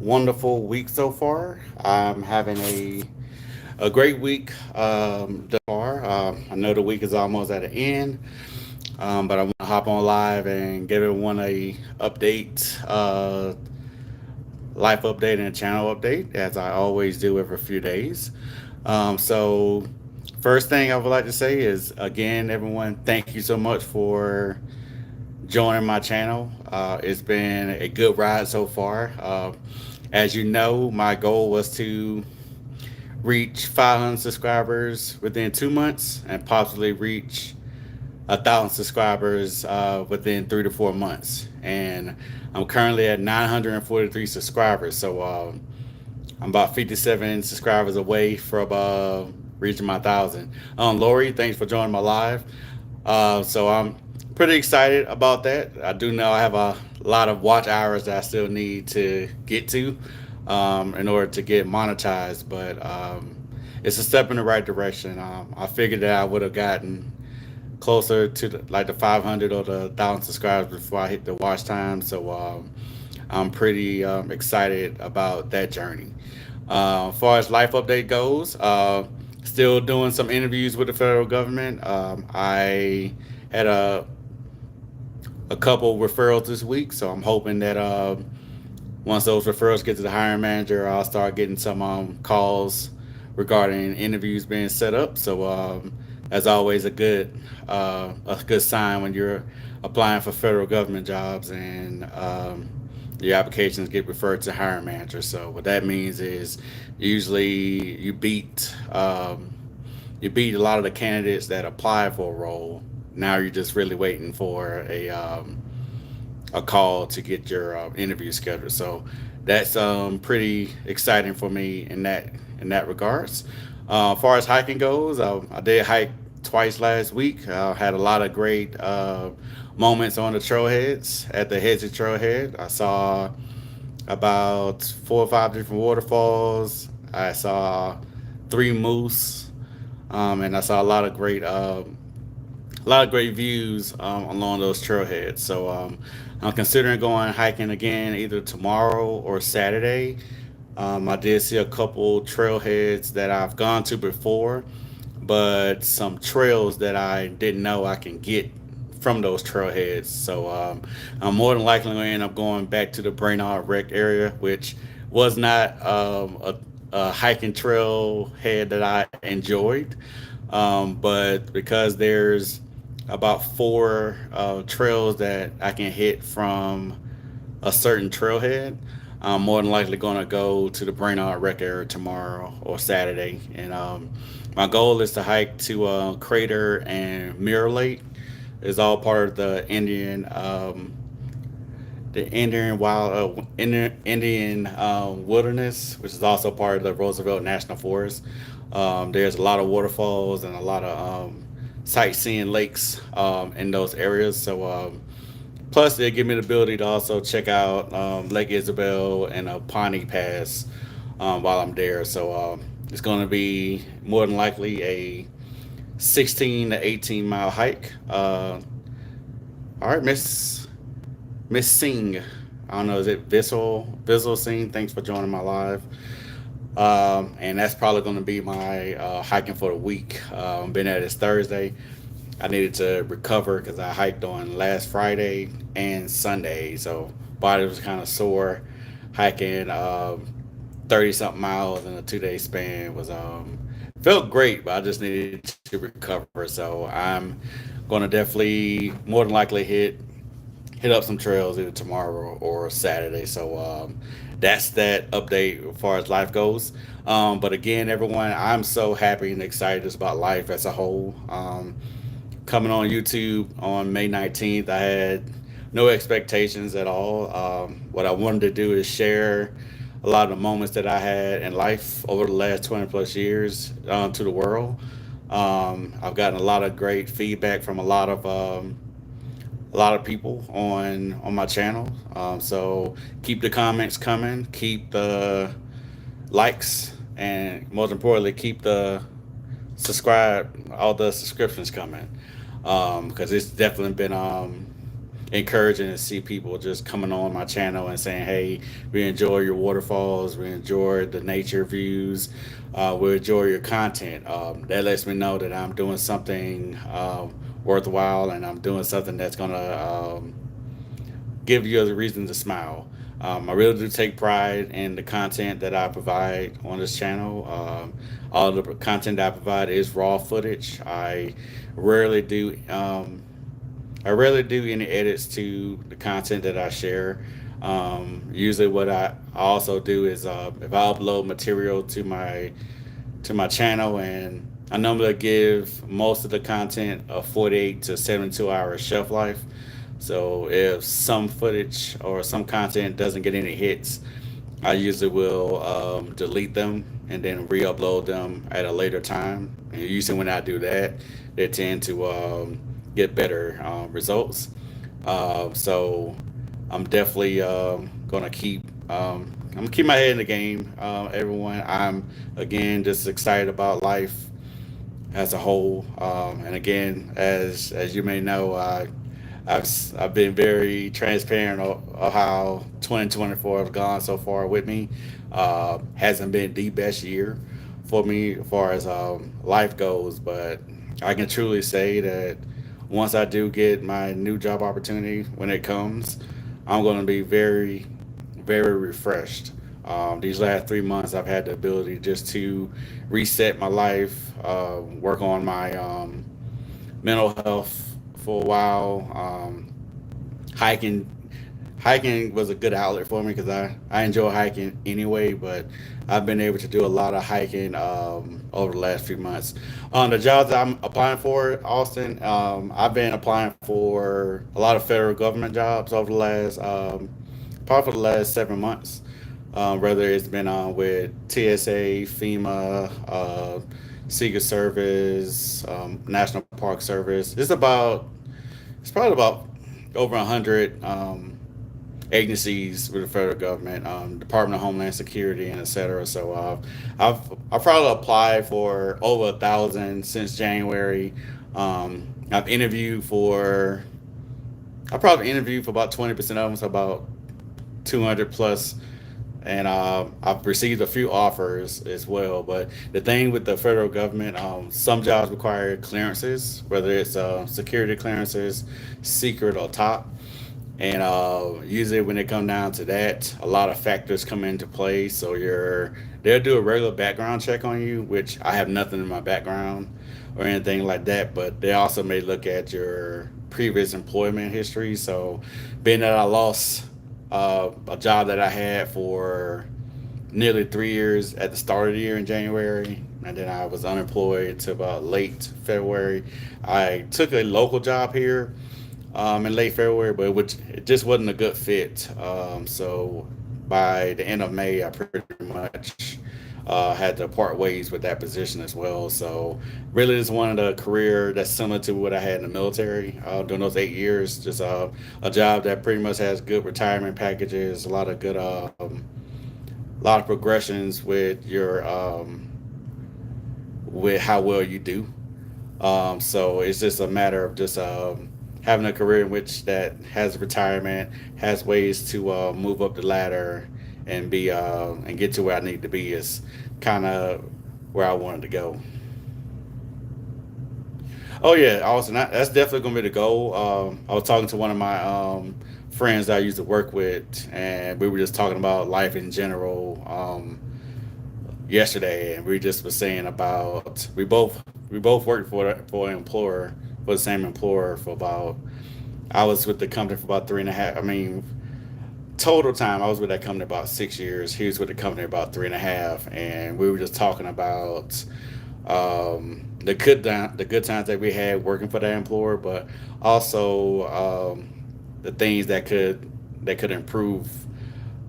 wonderful week so far. I'm having a great week thus far. I know the week is almost at the end, but I want to hop on live and give everyone a update, life update and channel update, as I always do every few days. So, first thing I would like to say is again, everyone, thank you so much for joining my channel. It's been a good ride so far. As you know, my goal was to reach 500 subscribers within 2 months and possibly reach 1,000 subscribers within 3 to 4 months. And I'm currently at 943 subscribers. So I'm about 57 subscribers away from reaching my 1,000. Lori, thanks for joining my live. So I'm pretty excited about that. I do know I have a lot of watch hours that I still need to get to in order to get monetized, but it's a step in the right direction. I figured that I would have gotten closer to like the 500 or the 1,000 subscribers before I hit the watch time. So I'm pretty excited about that journey. As far as life update goes, still doing some interviews with the federal government. I had a couple referrals this week, so I'm hoping that once those referrals get to the hiring manager, I'll start getting some calls regarding interviews being set up. So that's always a good sign when you're applying for federal government jobs and your applications get referred to hiring manager. So what that means is usually you beat a lot of the candidates that apply for a role. Now you're just really waiting for a call to get your interview scheduled. So that's pretty exciting for me in that regards. As far as hiking goes, I did hike twice last week. Had a lot of great moments on the trailheads at the Hedges Trailhead. I saw about 4 or 5 different waterfalls. I saw 3 moose, and I saw a lot of great views along those trailheads. So I'm considering going hiking again either tomorrow or Saturday. I did see a couple trailheads that I've gone to before, but some trails that I didn't know I can get from those trailheads. So I'm more than likely going to end up going back to the Brainerd Rec area, which was not a hiking trail head that I enjoyed. But because there's about four trails that I can hit from a certain trailhead, I'm more than likely going to go to the Brainerd Rec area tomorrow or Saturday. And my goal is to hike to Crater and Mirror Lake. It's all part of the Indian wild Indian wilderness, which is also part of the Roosevelt National Forest. There's a lot of waterfalls and a lot of sightseeing lakes in those areas. So plus they give me the ability to also check out Lake Isabel and Pawnee Pass while I'm there. So it's going to be more than likely a 16 to 18 mile hike. All right, Miss Singh. I don't know, is it Visual Singh? Thanks for joining my live. And that's probably going to be my hiking for the week. Been at this Thursday. I needed to recover because I hiked on last Friday and Sunday, so body was kind of sore. Hiking 30 something miles in a 2 day span was felt great, but I just needed to recover. So I'm going to definitely more than likely hit up some trails either tomorrow or Saturday. So that's that update as far as life goes. But again, everyone, I'm so happy and excited just about life as a whole. Coming on YouTube on May 19th, I had no expectations at all. What I wanted to do is share a lot of the moments that I had in life over the last 20 plus years to the world. I've gotten a lot of great feedback from a lot of people on my channel. So keep the comments coming, keep the likes, and most importantly, keep all the subscriptions coming. Because it's definitely been encouraging to see people just coming on my channel and saying, "Hey, we enjoy your waterfalls, we enjoy the nature views, we enjoy your content." That lets me know that I'm doing something worthwhile, and I'm doing something that's gonna give you a reason to smile. I really do take pride in the content that I provide on this channel. All the content that I provide is raw footage. Rarely do I rarely do any edits to the content that I share. Usually, what I also do is if I upload material to my channel, and I normally give most of the content a 48 to 72 hour shelf life. So if some footage or some content doesn't get any hits, I usually will delete them and then re-upload them at a later time. And usually when I do that, they tend to get better results. So I'm definitely gonna keep I'm gonna keep my head in the game. Everyone, I'm again just excited about life as a whole. And again, as you may know, I've been very transparent of how 2024 has gone so far with me. Hasn't been the best year for me as far as life goes, but I can truly say that once I do get my new job opportunity when it comes, I'm going to be very, very refreshed. These last 3 months, I've had the ability just to reset my life, work on my mental health for a while. Hiking hiking was a good outlet for me because I enjoy hiking anyway, but I've been able to do a lot of hiking over the last few months. On the jobs that I'm applying for, Austin, I've been applying for a lot of federal government jobs over the last, probably for the last 7 months. Whether it's been with TSA, FEMA, Secret Service, National Park Service. It's probably about over 100 agencies with the federal government, Department of Homeland Security, and et cetera. So I've probably applied for over 1,000 since January. I've interviewed for I probably interviewed for about 20% of them, so about 200 plus, and I've received a few offers as well. But the thing with the federal government, some jobs require clearances, whether it's security clearances, secret or top. And usually, when it come down to that, a lot of factors come into play. So they'll do a regular background check on you, which I have nothing in my background or anything like that. But they also may look at your previous employment history. So, being that I lost a job that I had for nearly 3 years at the start of the year in January, and then I was unemployed to about late February. I took a local job here in late February, but it just wasn't a good fit. So by the end of May, I pretty much had to part ways with that position as well. So really, just wanted a career that's similar to what I had in the military during those 8 years. Just a job that pretty much has good retirement packages, a lot of good, a lot of progressions with your with how well you do. So it's just a matter of just having a career in which that has retirement, has ways to move up the ladder and be and get to where I need to be is kind of where I wanted to go. Oh yeah, Austin, that's definitely gonna be the goal. I was talking to one of my friends that I used to work with, and we were just talking about life in general yesterday, and we just were saying about we both worked for an employer, for the same employer for about, I was with the company for about three and a half. I mean, total time I was with that company about 6 years. He was with the company about three and a half, and we were just talking about the good times that we had working for that employer, but also the things that could improve.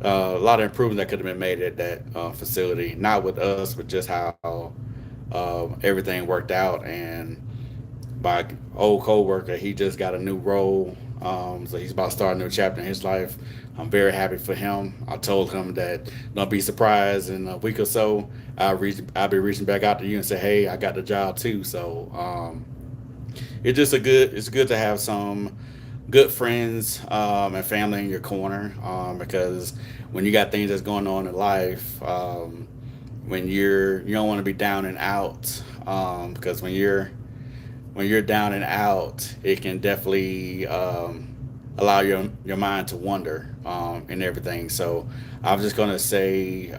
A lot of improvement that could have been made at that facility, not with us, but just how everything worked out. And my old coworker, he just got a new role, so he's about to start a new chapter in his life. I'm very happy for him. I told him that don't be surprised in a week or so. I'll be reaching back out to you and say, hey, I got the job too. So it's good to have some good friends and family in your corner, because when you got things that's going on in life, when you don't want to be down and out, because when you're down and out, it can definitely allow your mind to wander and everything. So I'm just gonna say,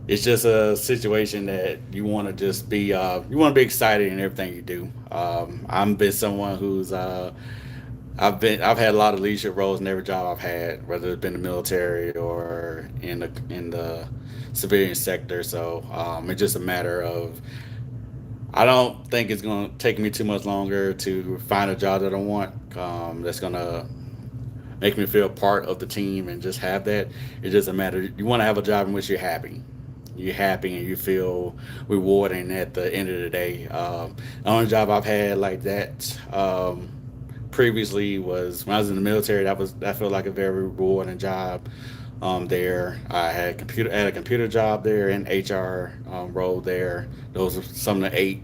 it's just a situation that you want to just be you want to be excited in everything you do. I've been someone who's I've had a lot of leadership roles in every job I've had, whether it's been the military or in the civilian sector. So it's just a matter of, I don't think it's going to take me too much longer to find a job that I want, that's going to make me feel part of the team and just have that. It doesn't matter. You want to have a job in which you're happy. You're happy and you feel rewarding at the end of the day. The only job I've had like that previously was when I was in the military. That felt like a very rewarding job. There, I had a computer job there and HR role there. Those are some of the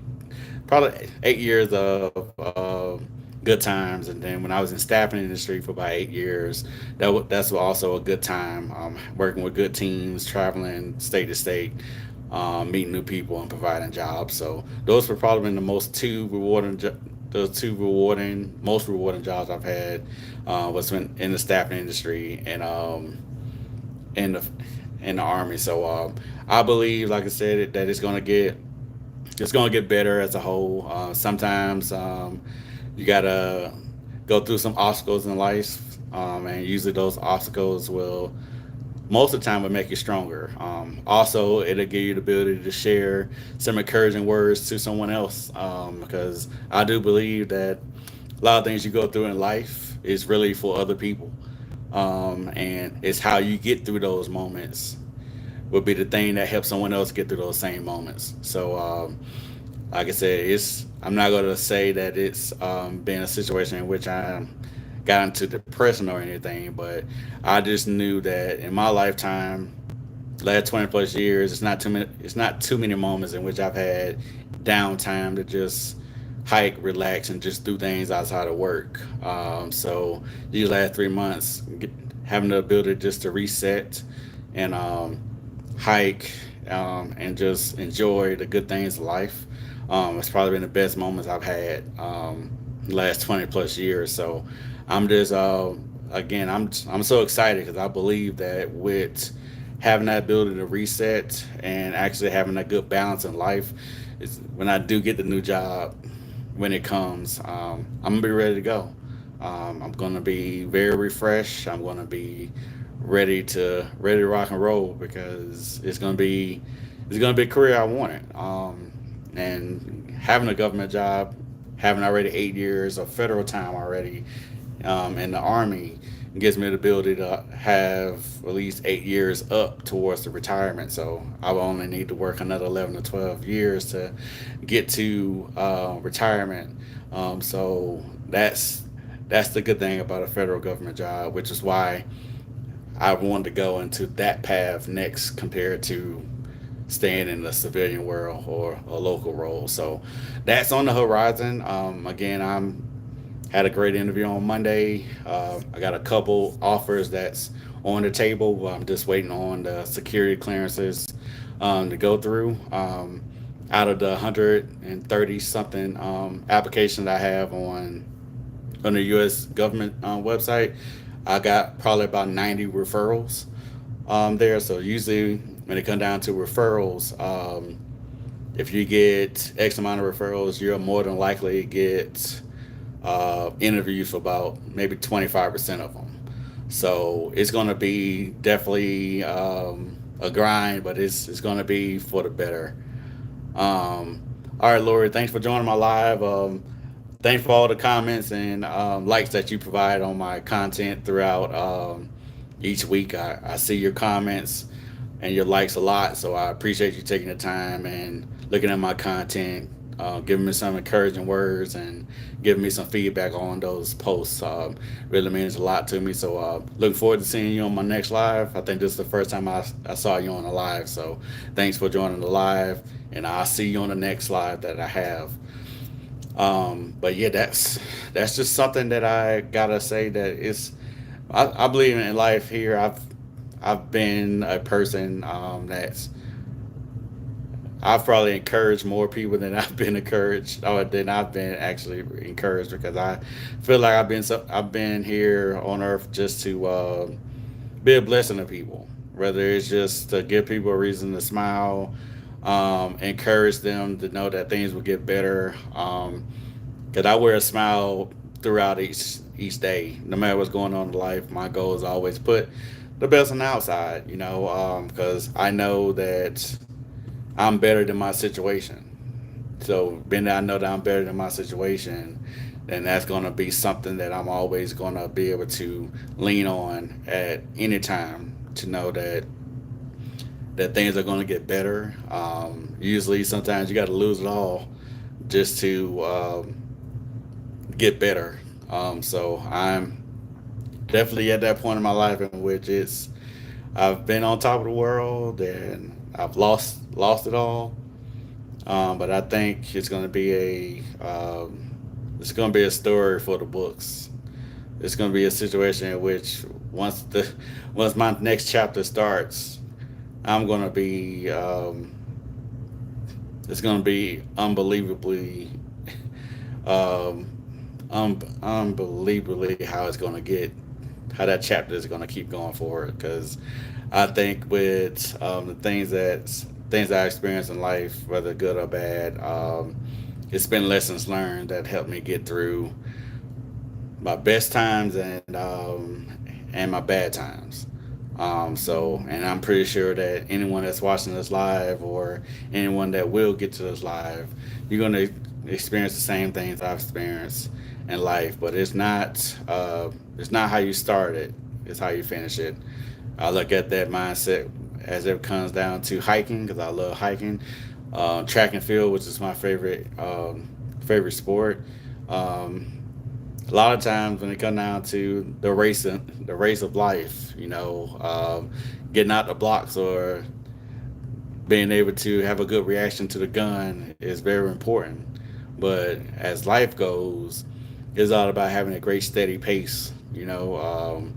probably 8 years of good times. And then when I was in staffing industry for about 8 years, that's also a good time. Working with good teams, traveling state to state, meeting new people, and providing jobs. So those were probably been the most rewarding jobs I've had. Was in the staffing industry and in the in the army. So I believe, like I said, that it's gonna get better as a whole. Sometimes you gotta go through some obstacles in life, and usually those obstacles will most of the time will make you stronger. Also, it'll give you the ability to share some encouraging words to someone else, because I do believe that a lot of things you go through in life is really for other people, and it's how you get through those moments will be the thing that helps someone else get through those same moments. So, like I said, I'm not going to say that it's been a situation in which I got into depression or anything, but I just knew that in my lifetime, last 20 plus years, It's not too many moments in which I've had downtime to just hike, relax, and just do things outside of work. So these last 3 months, having the ability just to reset and hike, and just enjoy the good things of life. It's probably been the best moments I've had the last 20 plus years. So I'm just again, I'm so excited because I believe that with having that ability to reset and actually having a good balance in life, is when I do get the new job, when it comes, I'm gonna be ready to go. I'm gonna be very refreshed. I'm gonna be ready to rock and roll because it's gonna be a career I wanted. And having a government job, having already 8 years of federal time already, in the army, gives me the ability to have at least 8 years up towards the retirement. So I will only need to work another 11 to 12 years to get to retirement. So that's the good thing about a federal government job, which is why I wanted to go into that path next compared to staying in the civilian world or a local role. So that's on the horizon. Again, I'm had a great interview on Monday. I got a couple offers that's on the table. I'm just waiting on the security clearances to go through. Out of the 130 something applications I have on the U.S. government website, I got probably about 90 referrals there. So usually when it comes down to referrals, if you get X amount of referrals, you're more than likely to get interviews for about maybe 25% of them. So it's going to be definitely a grind, but it's going to be for the better. All right, Lori, thanks for joining my live. Thanks for all the comments and likes that you provide on my content throughout each week. I see your comments and your likes a lot, so I appreciate you taking the time and looking at my content, giving me some encouraging words and giving me some feedback on those posts. Really means a lot to me. So looking forward to seeing you on my next live. I think this is the first time I saw you on a live. So thanks for joining the live, and I'll see you on the next live that I have. But yeah, that's just something that I gotta say that it's I believe in life here. I've been a person that's I've probably encouraged more people than I've been encouraged, or than I've been actually encouraged, because I feel like I've been here on earth just to be a blessing to people. Whether it's just to give people a reason to smile, encourage them to know that things will get better. Because I wear a smile throughout each day, no matter what's going on in life. My goal is always put the best on the outside, because I know that I'm better than my situation. So being that I know that I'm better than my situation, then that's going to be something that I'm always going to be able to lean on at any time to know that things are going to get better. Usually, sometimes you got to lose it all just to get better. So I'm definitely at that point in my life in which I've been on top of the world and I've lost it all. But I think it's going to be a story for the books. It's going to be a situation in which once my next chapter starts, I'm going to be it's going to be um, unbelievably how it's going to get how that chapter is going to keep going forward, because I think with things that I experienced in life, whether good or bad, it's been lessons learned that helped me get through my best times and my bad times. And I'm pretty sure that anyone that's watching this live, or anyone that will get to this live, you're gonna experience the same things I've experienced in life. But it's not how you start it; it's how you finish it. I look at that mindset as it comes down to hiking, because I love hiking, track and field, which is my favorite sport. Um, a lot of times when it comes down to the race of life, getting out the blocks or being able to have a good reaction to the gun is very important. But as life goes, it's all about having a great steady pace. You don't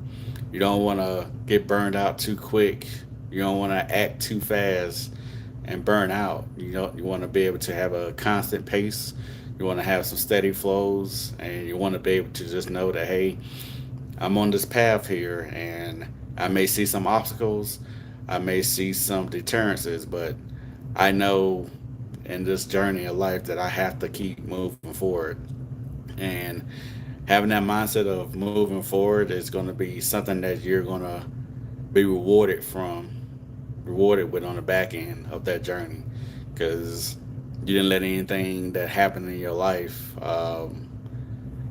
want to get burned out too quick. You don't want to act too fast and burn out. You want to be able to have a constant pace. You want to have some steady flows, and you want to be able to just know that, hey, I'm on this path here, and I may see some obstacles, I may see some deterrences, but I know in this journey of life that I have to keep moving forward. And having that mindset of moving forward is going to be something that you're going to be rewarded with on the back end of that journey, because you didn't let anything that happened in your life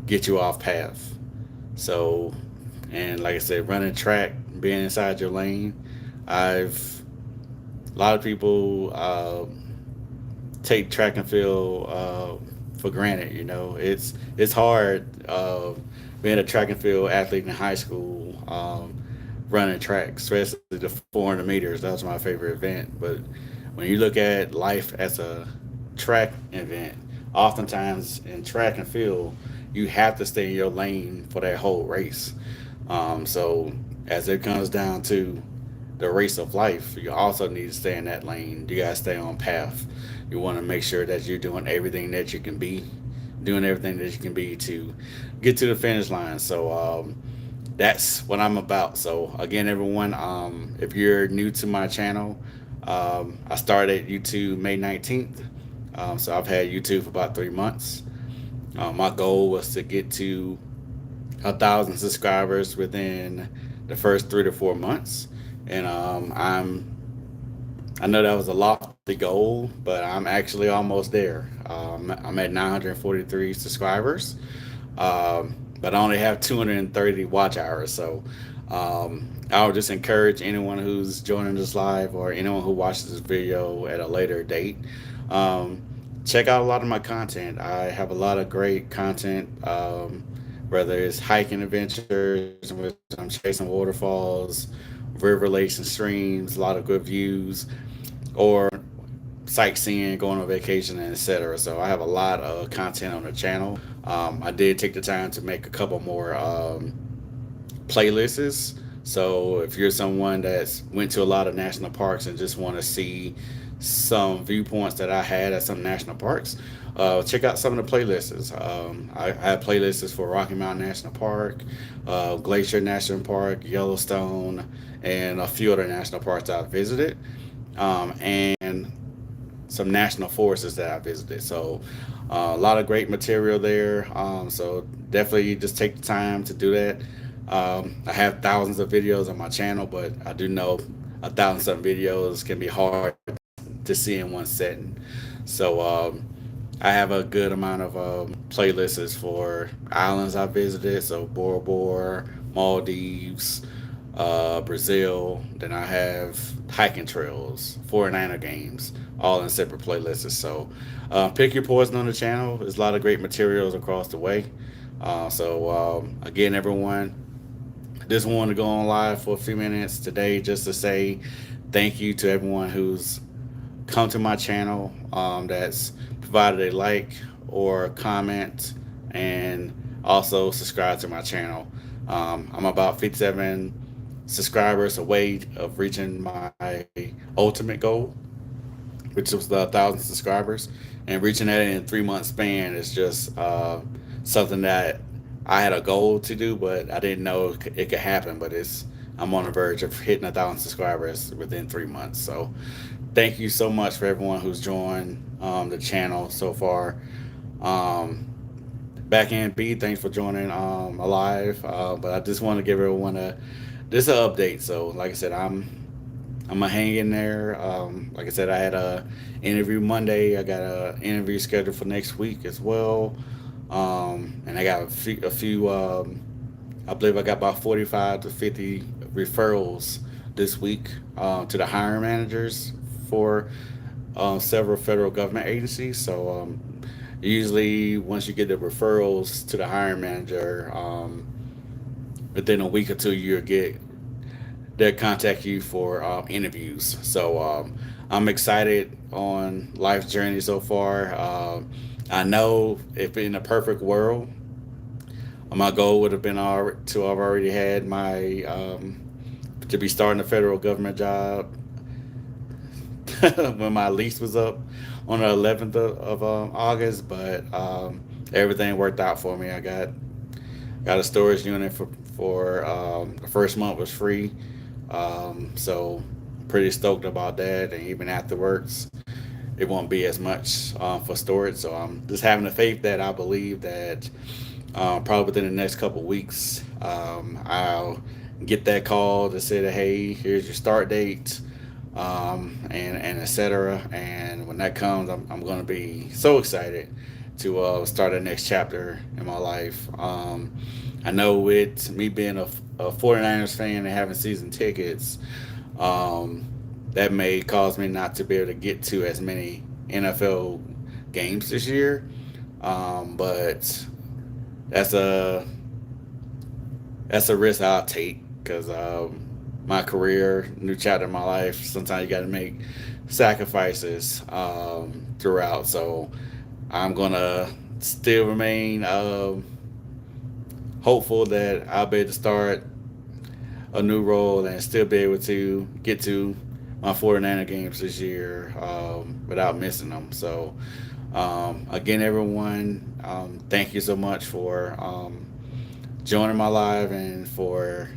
get you off path. So, and like I said, running track, being inside your lane, I've a lot of people take track and field for granted. It's hard being a track and field athlete in high school, running track, especially the 400 meters. That was my favorite event. But when you look at life as a track event, oftentimes in track and field, you have to stay in your lane for that whole race. So as it comes down to the race of life, you also need to stay in that lane. You gotta stay on path. You want to make sure that you're doing everything that you can be to get to the finish line. So that's what I'm about. So again, everyone, if you're new to my channel, I started YouTube May 19th. So I've had YouTube for about 3 months. My goal was to get to 1,000 subscribers within the first 3 to 4 months, and I know that was a lofty goal, but I'm actually almost there. I'm at 943 subscribers, but I only have 230 watch hours. So I would just encourage anyone who's joining this live, or anyone who watches this video at a later date, um, check out a lot of my content. I have a lot of great content, whether it's hiking adventures, in which I'm chasing waterfalls, river lakes and streams, a lot of good views, or sightseeing, going on vacation, and etc. So I have a lot of content on the channel. I did take the time to make a couple more playlists. So if you're someone that's went to a lot of national parks and just want to see some viewpoints that I had at some national parks, check out some of the playlists. I have playlists for Rocky Mountain National Park, Glacier National Park, Yellowstone, and a few other national parks that I visited, and some national forests that I visited. So a lot of great material there. So definitely just take the time to do that. I have thousands of videos on my channel, but I do know 1,000 some videos can be hard to see in one setting. So I have a good amount of playlists for islands I visited. So Bora Bora, Maldives, Brazil. Then I have hiking trails, 49er games, all in separate playlists. So pick your poison on the channel. There's a lot of great materials across the way. Again, everyone, just wanted to go on live for a few minutes today just to say thank you to everyone who's come to my channel, that's provided a like or a comment, and also subscribe to my channel. I'm about 57 subscribers away of reaching my ultimate goal, which was the 1,000 subscribers, and reaching that in a 3 month span is just something that I had a goal to do, but I didn't know it could happen. But I'm on the verge of hitting 1,000 subscribers within 3 months. So thank you so much for everyone who's joined the channel so far. Back end B, thanks for joining alive. But I just want to give everyone this an update. So like I said, I'm gonna hang in there. Like I said, I had a interview Monday. I got a interview scheduled for next week as well, and I got a few. I believe I got about 45 to 50 referrals this week to the hiring managers for several federal government agencies. So usually, once you get the referrals to the hiring manager, within a week or two, you'll get they'll contact you for interviews. So I'm excited on life's journey so far. I know if in a perfect world, my goal would have been to have already had my to be starting a federal government job when my lease was up on the 11th of August, but everything worked out for me. I got a storage unit for the first month was free. So pretty stoked about that, and even afterwards it won't be as much for storage. So I'm just having the faith that I believe that probably within the next couple of weeks I'll get that call to say that, hey, here's your start date, and etc. And when that comes, I'm going to be so excited to start the next chapter in my life. I know with me being a 49ers fan and having season tickets, that may cause me not to be able to get to as many NFL games this year. But that's a risk I'll take because my career, new chapter in my life. Sometimes you got to make sacrifices throughout. So I'm gonna still remain hopeful that I'll be able to start a new role and still be able to get to my 49er games this year without missing them. So again, everyone, thank you so much for joining my live and for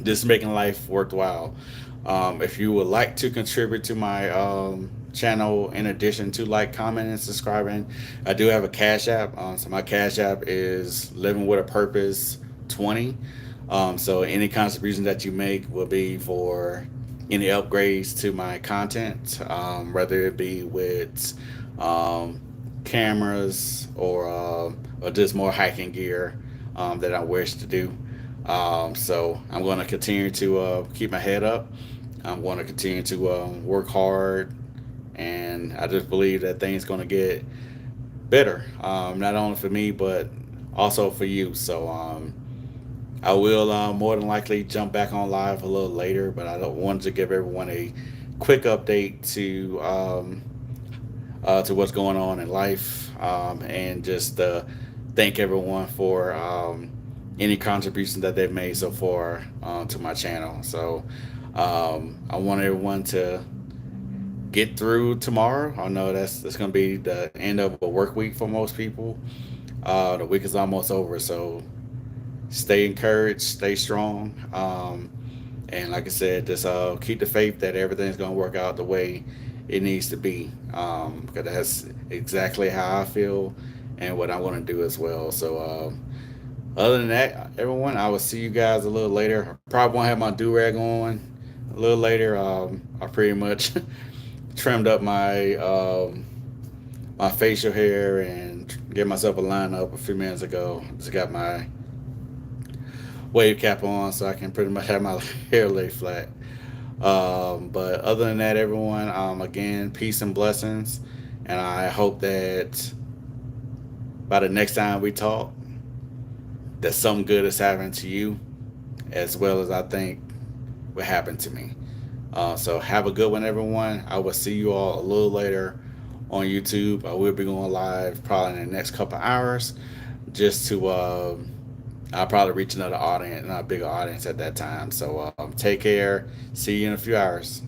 just making life worthwhile. If you would like to contribute to my channel, in addition to like, comment, and subscribing, I do have a Cash App. So my Cash App is Living with a Purpose 20. So any contribution that you make will be for any upgrades to my content, whether it be with cameras or just more hiking gear that I wish to do. So I'm going to continue to keep my head up. I'm going to continue to work hard, and I just believe that things going to get better, not only for me but also for you. So I will more than likely jump back on live a little later, but I wanted to give everyone a quick update to to what's going on in life, and just thank everyone for any contributions that they've made so far to my channel. So I want everyone to get through tomorrow. I know that's going to be the end of a work week for most people. The week is almost over, so stay encouraged, stay strong, and like I said, just keep the faith that everything's going to work out the way it needs to be, because that's exactly how I feel and what I want to do as well. So other than that, everyone, I will see you guys a little later. I probably won't have my do rag on a little later. I pretty much trimmed up my facial hair and get myself a lineup a few minutes ago. Just got my wave cap on so I can pretty much have my hair lay flat. But other than that, everyone, again, peace and blessings. And I hope that by the next time we talk, that something good is happening to you as well as I think what happened to me. So have a good one, everyone. I will see you all a little later on YouTube. I will be going live probably in the next couple hours, just to I'll probably reach another audience, not a bigger audience at that time. So take care. See you in a few hours.